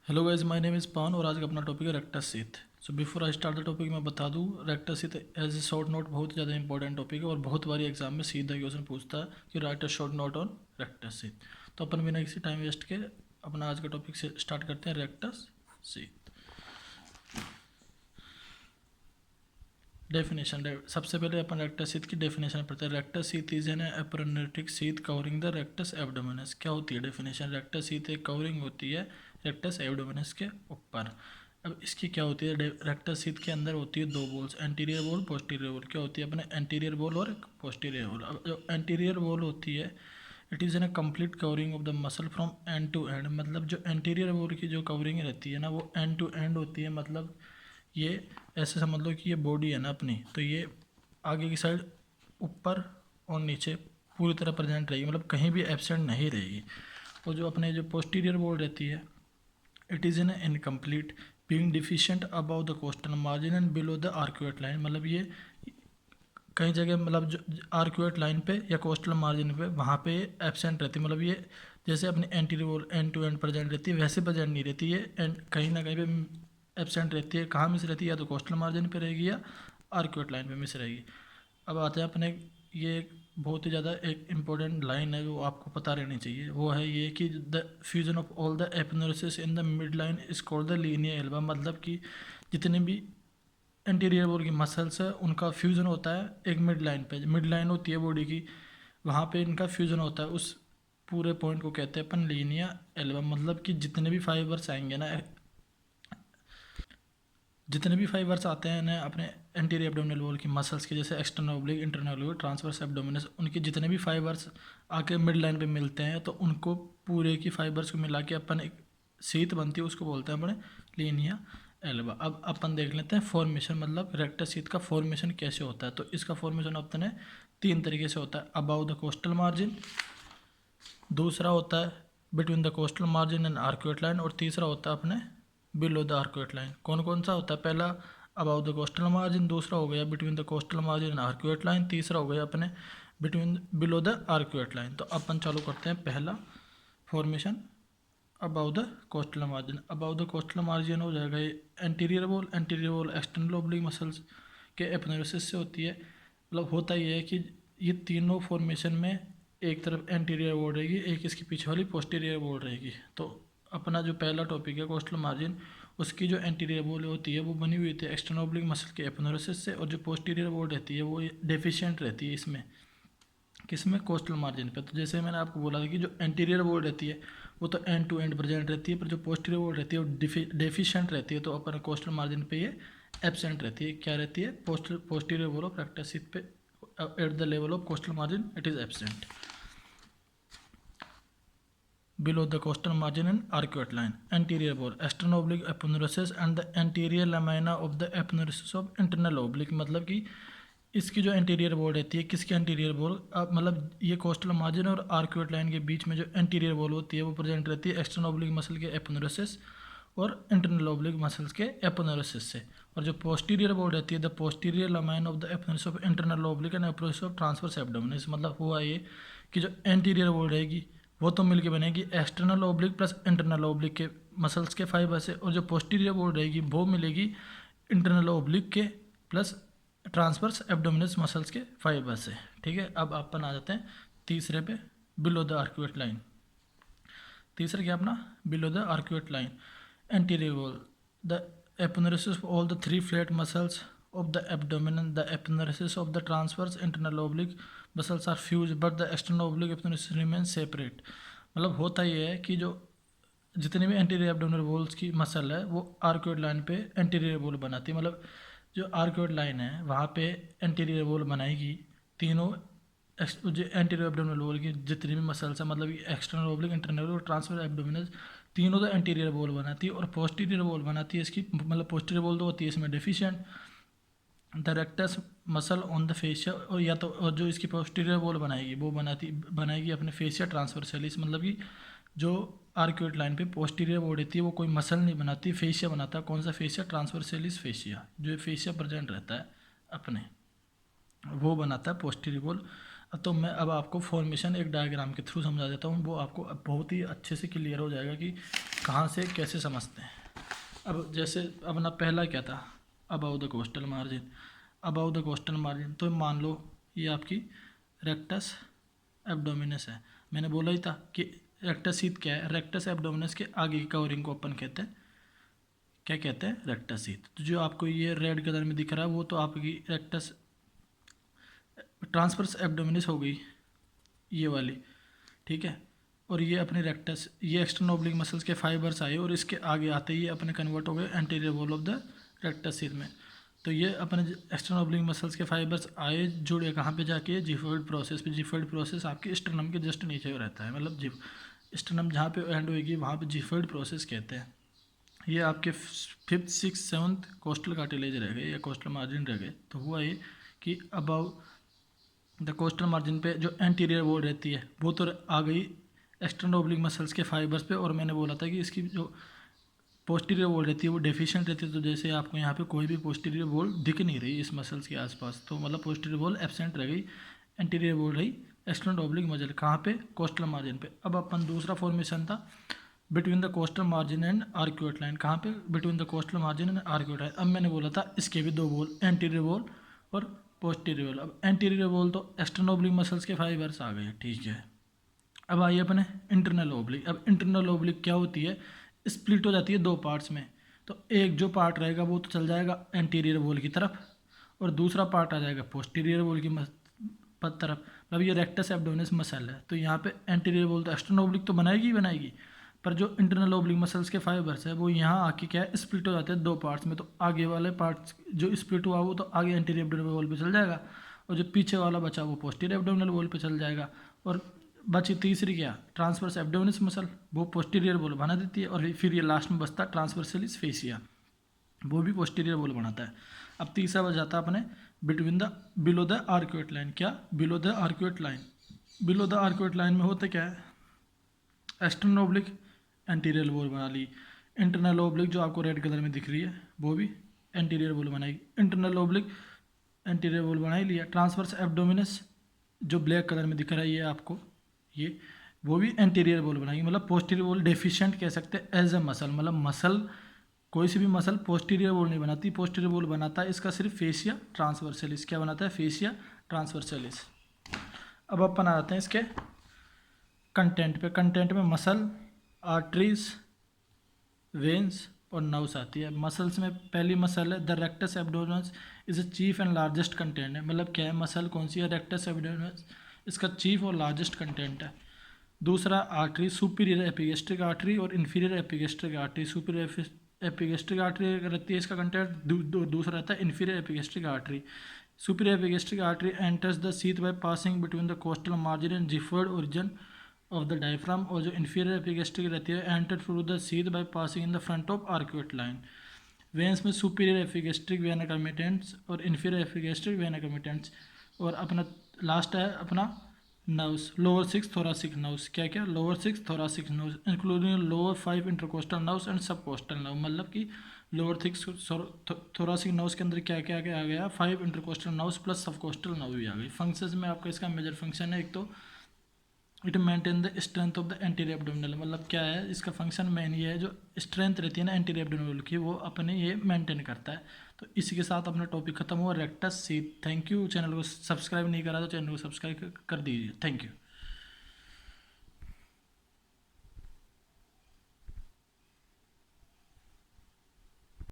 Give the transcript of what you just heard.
Hello guys, my name is पान और आज का अपना टॉपिक है rectus sheath. So before I start the topic मैं बता दूं, rectus sheath as a short note बहुत ज़्यादा इंपॉर्टेंट टॉपिक है और बहुत बारी एग्जाम में सीधा क्वेश्चन पूछता है कि right a short note on rectus sheath. तो अपन बिना किसी टाइम वेस्ट के अपना आज का टॉपिक से स्टार्ट करते हैं, रेक्टस शीथ। डेफिनेशन, सबसे पहले अपन रेक्टस शीथ की डेफिनेशन पढ़ते हैं। Rectus sheath is an aponeurotic sheath covering the rectus abdominis. क्या होती है डेफिनेशन? रेक्टस शीथ एक कवरिंग होती है रेक्टस एब्डोमिनस के ऊपर। अब इसकी क्या होती है? रेक्टस शीथ के अंदर होती है दो बोल्स, एंटीरियर बोल, पोस्टीरियर बोल। क्या होती है अपने? एंटीरियर बोल और पोस्टीरियर बोल। अब जो एंटीरियर बोल होती है, it is an complete covering of the muscle from end to end. मतलब जो एंटीरियर बोल की जो कवरिंग रहती है ना, वो एंड टू एंड होती है। मतलब ये ऐसे समझ लो कि ये बॉडी है ना अपनी, तो ये आगे की साइड ऊपर और नीचे पूरी तरह प्रेजेंट रहेगी, मतलब कहीं भी एब्सेंट नहीं रहेगी। और जो अपने जो पोस्टीरियर बोल रहती है, it is in incomplete being deficient about the costal margin and below the arcuate line. मतलब ये कई जगह, मतलब जो आर्क्यूएट लाइन पे या कोस्टल मार्जिन पे, वहाँ पे एब्सेंट रहती है। मतलब ये जैसे अपनी एंटीरियर बोल एंड टू एंड प्रेजेंट रहती है, वैसे प्रेजेंट नहीं रहती है, एंड कहीं ना कहीं पे एब्सेंट रहती है। कहाँ मिस रहती है? या तो कोस्टल मार्जिन पे रहेगी या आर्क्यूएट लाइन पे मिस रहेगी। अब आते हैं अपने, ये एक बहुत ही ज़्यादा एक इम्पोर्टेंट लाइन है जो आपको पता रहनी चाहिए। वो है ये कि the fusion of all the aponeurosis in the mid line is called the linea alba. मतलब कि जितने भी एंटीरियर बोल की मसल्स है, उनका फ्यूज़न होता है एक मिड लाइन पे। मिड लाइन होती है बॉडी की, वहाँ पे इनका फ्यूज़न होता है। उस पूरे पॉइंट को कहते हैं अपन लीनिया एल्बम। मतलब कि जितने भी फाइबर्स आएंगे ना, जितने भी फाइबर्स आते हैं ना अपने एंटीरियर एब्डोमिनल वॉल की मसल्स के, जैसे external oblique, internal oblique, transverse abdominis, उनके जितने भी फाइबर्स आके मिड लाइन पे मिलते हैं, तो उनको पूरे की फाइबर्स को मिला के अपन एक शीत बनती है, उसको बोलते हैं अपने लीनिया एल्बा। अब अपन देख लेते हैं फॉर्मेशन, मतलब रेक्टस शीथ का फॉर्मेशन कैसे होता है। तो इसका फॉर्मेशन अपने तीन तरीके से होता है। अबाउ द कोस्टल मार्जिन, दूसरा होता है between the costal margin and arcuate line, और तीसरा होता है अपने बिलो द आर्क्यूएट लाइन। कौन कौन सा होता है? पहला अबाउ द कोस्टल मार्जिन, दूसरा हो गया between the costal margin and arcuate line, तीसरा हो गया अपने between below the arcuate line. तो अपन चालू करते हैं पहला formation about the costal margin. About the costal margin हो जाएगा ये anterior wall. Anterior wall external oblique muscles के एपनेरोसिस से होती है। मतलब होता ये है कि ये तीनों फॉर्मेशन में एक तरफ एंटीरियर वॉल रहेगी, एक इसकी पीछे वाली पोस्टीरियर वॉल रहेगी। तो अपना जो पहला टॉपिक है कोस्टल मार्जिन, उसकी जो एंटीरियर वॉल होती है वो बनी हुई थी एक्सटर्नल ओब्लिक मसल के एपनेरोसिस से, और जो पोस्टीरियर वॉल रहती है वो डेफिशिएंट रहती है इसमें, किसमें? कोस्टल मार्जिन पे। तो जैसे मैंने आपको बोला था कि जो एंटीरियर वॉल रहती है वो तो एंड टू एंड प्रेजेंट रहती है, पर जो पोस्टीरियर वॉल रहती है वो डेफिशिएंट रहती है। तो अपन कोस्टल मार्जिन पे ये एब्सेंट रहती है। क्या रहती है? Posterior wall of rectus sheath पे at the level of costal margin it is absent. Below the coastal margin and arcuate line, anterior wall, external oblique aponeurosis and the anterior lamina of the aponeurosis of internal oblique। मतलब कि इसकी जो anterior wall रहती है, किसकी anterior wall? मतलब ये coastal margin और आर्क्यूएट लाइन के बीच में जो एंटीरियर वॉल होती है वो प्रेजेंट रहती है एक्सटर्नल ओब्लिक मसल के एपोनेरोसिस और इंटरनल ओब्लिक मसल्स के एपोनेरोसिस से। और जो पोस्टीरियर वॉल रहती है, the posterior lamina of the aponeurosis of internal oblique and aponeurosis of transversus abdominis. मतलब हुआ ये कि जो एंटीरियर वॉल रहेगी वो तो मिलके बनेगी external oblique plus internal oblique के मसल्स के फाइबर से, और जो पोस्टीरियर वॉल रहेगी वो मिलेगी इंटरनल ओब्लिक के प्लस ट्रांसवर्स एब्डोमिनस मसल्स के फाइबर से। ठीक है, अब अपन आ जाते हैं तीसरे पे, बिलो द आर्क्यूएट लाइन। तीसरा क्या अपना? Below the arcuate line, anterior wall, the aponeurosis of all the three flat muscles of the abdomen, the aponeurosis of the transverse internal oblique muscles are fuse but the external oblique aponeurosis remain separate. मतलब होता ये है कि जो जितने भी anterior abdominal walls की muscle है वो आर्क्यूएट लाइन पे एंटीरियर वॉल बनाती है। मतलब जो आर्क्यूएट लाइन है वहाँ पे एंटीरियर वॉल बनाएगी तीनों जो एंटीरियर एब्डोमिनल वॉल की जितनी भी मसल्स है, मतलब एक्सटर्नल ओब्लिक, इंटरनल और ट्रांसफर एब्डोमिनल, तीनों तो एंटीरियर वॉल बनाती है। और पोस्टीरियर वॉल बनाती है इसकी, मतलब पोस्टीरियर वॉल तो होती है इसमें deficient. The rectus muscle on the fascia, और या तो और जो इसकी पोस्टीरियर वॉल बनाएगी वो बनाएगी अपने फेशिया ट्रांसवर्सलिस। मतलब कि जो आर्क्यूएट लाइन पे पोस्टीरियर वॉल रहती है वो कोई मसल नहीं बनाती, फेशिया बनाता है। कौन सा फेशिया? ट्रांसवर्सलिस फेशिया, जो फेशिया प्रेजेंट रहता है अपने, वो बनाता है पोस्टीरियर वॉल। तो मैं अब आपको फॉर्मेशन एक डायग्राम के थ्रू समझा देता हूँ, वो आपको अब बहुत ही अच्छे से क्लियर हो जाएगा कि कहाँ से कैसे समझते हैं। अब जैसे अपना पहला क्या था, about the costal margin. About the costal margin तो मान लो ये आपकी रेक्टस एब्डोमिनस है। मैंने बोला ही था कि रेक्टस शीथ क्या है, रेक्टस एब्डोमिनस के आगे की कवरिंग को अपन कहते हैं, क्या कहते हैं, रेक्टस शीथ। तो जो आपको ये रेड कलर में दिख रहा है वो तो आपकी रेक्टस ट्रांसवर्स एब्डोमिनस हो गई, ये वाली, ठीक है। और ये अपने रेक्टस, ये एक्सटर्नल ओब्लिक मसल्स के फाइबर्स आए और इसके आगे आते ही अपने कन्वर्ट हो गए anterior wall of the rectus sheath में। तो ये अपने एक्सटर्नल ओब्लिक मसल्स के फाइबर्स आए, जुड़े कहाँ पे जाके, जिफॉइड प्रोसेस पे। जिफॉइड प्रोसेस आपके स्टर्नम के जस्ट नीचे रहता है, मतलब स्टर्नम जहाँ पे एंड होगी वहाँ पे जिफॉइड प्रोसेस कहते हैं। ये आपके 5th 6th 7th costal cartilage रह गए या कोस्टल मार्जिन रह गए। तो हुआ ये कि अबाउ द कोस्टल मार्जिन पे जो एंटीरियर वॉल रहती है वो तो आ गई एक्सटर्नल ओब्लिक मसल्स के फाइबर्स पे, और मैंने बोला था कि इसकी जो पोस्टीरियर वॉल रहती है वो डेफिशिएंट रहती है। तो जैसे आपको यहाँ पे कोई भी पोस्टीरियर वॉल दिख नहीं रही इस मसल्स के आसपास, तो मतलब पोस्टीरियर वॉल एब्सेंट रह गई, एंटीरियर वॉल रही एक्सटर्नल ओब्लिक मसल, कहाँ पे, कोस्टल मार्जिन पे। अब अपन दूसरा फॉर्मेशन था between the costal margin and arcuate line, कहाँ पे, between the costal margin and arcuate line. अब मैंने बोला था इसके भी दो वॉल, एंटीरियर वॉल और पोस्टीरियर वॉल। अब एंटीरियर वॉल तो एक्सटर्नल ओब्लिक मसल्स के फाइबर्स आ गए, ठीक है। अब आइए अपने इंटरनल ओब्लिक। अब इंटरनल ओब्लिक क्या होती है, स्प्लिट हो जाती है दो पार्ट्स में। तो एक जो पार्ट रहेगा वो तो चल जाएगा एंटीरियर वॉल की तरफ, और दूसरा पार्ट आ जाएगा पोस्टीरियर वॉल की तरफ। मतलब ये रेक्टस एब्डोमिनस मसल है, तो यहाँ पे एंटीरियर वॉल तो एक्सटर्नल ओब्लिक तो बनाएगी ही बनाएगी, पर जो इंटरनल ओब्लिक मसल्स के फाइबर्स है वो यहाँ आके क्या है, स्प्लिट हो जाते हैं दो पार्ट्स में। तो आगे वाले पार्ट्स जो स्प्लिट हुआ वो तो आगे एंटीरियर एब्डोमिनल वॉल पे चल जाएगा, और जो पीछे वाला बचा वो पोस्टीरियर एब्डोमिनल वॉल पे चल जाएगा। और बची तीसरी क्या, ट्रांसवर्स एब्डोमिनस मसल, वो पोस्टीरियर वॉल बना देती है। और फिर ये लास्ट में बचता है ट्रांसवर्सलिस फेसिया, वो भी पोस्टीरियर वॉल बनाता है। अब तीसरा बच जाता है अपने between the below the arcuate line. क्या, below the arcuate line. Below the arcuate line में होता क्या है, एक्सटर्नल ओब्लिक एंटीरियर वॉल बना ली, इंटरनल ओब्लिक जो आपको रेड कलर में दिख रही है वो भी एंटीरियर वॉल बनाएगी, इंटरनल ओब्लिक एंटीरियर वॉल बना ही लिया। ट्रांसवर्स एब्डोमिनस जो ब्लैक कलर में दिख रहा है ये आपको, ये वो भी एंटीरियर वॉल बनाएगी। मतलब पोस्टीरियर वॉल डेफिशिएंट कह सकते हैं एज ए मसल, मतलब मसल कोई सी भी मसल पोस्टीरियर वॉल नहीं बनाती, पोस्टीरियर वॉल बनाता है इसका सिर्फ फेसिया ट्रांसवर्सलिस। क्या बनाता है, फेसिया ट्रांसवर्सलिस। अब अपन आ जाते हैं इसके कंटेंट पे। कंटेंट में मसल, आर्टरीज, वेन्स और नर्व्स आती है। मसल्स में पहली मसल है the rectus abdominis is a chief and largest content है। मतलब क्या है, मसल कौन सी है, रेक्टस एब्डोमिनस, इसका चीफ और लार्जेस्ट कंटेंट है। दूसरा आर्टरी, सुपीरियर एपिगेस्ट्रिक आर्टरी और inferior epigastric artery. Superior epigastric artery रहती है इसका कंटेंट, दूसरा रहता है inferior epigastric artery. Superior epigastric artery enters the sheath by passing between the costal margin and xiphoid origin of the diaphragm. और जो inferior epigastric रहती है enter through the sheath by passing in the front of arcuate line. Veins में superior epigastric venae comitantes और inferior epigastric venae comitantes. और अपना last है अपना नर्व्स, लोअर 6 थोरासिक नर्व्स। क्या क्या, lower 6 thoracic nerves including lower 5 intercostal nerves and सब coastal nerve. मतलब कि लोअर 6 थोरासिक नर्व्स के अंदर क्या क्या आ गया, 5 इंटरकोस्टल नर्व्स प्लस सब कोस्टल नर्व भी आ गई। फंक्शंस में आपका इसका मेजर फंक्शन है, एक तो it maintain the strength of the anterior abdominal. मतलब क्या है इसका फंक्शन, मेन ये है जो स्ट्रेंथ रहती है ना एंटीरियर एब्डोमिनल की वो अपने ये मेंटेन करता है। तो इसी के साथ अपना टॉपिक खत्म हुआ, rectus sheath. Thank you. Channel को सब्सक्राइब नहीं करा तो चैनल को सब्सक्राइब कर दीजिए। Thank you.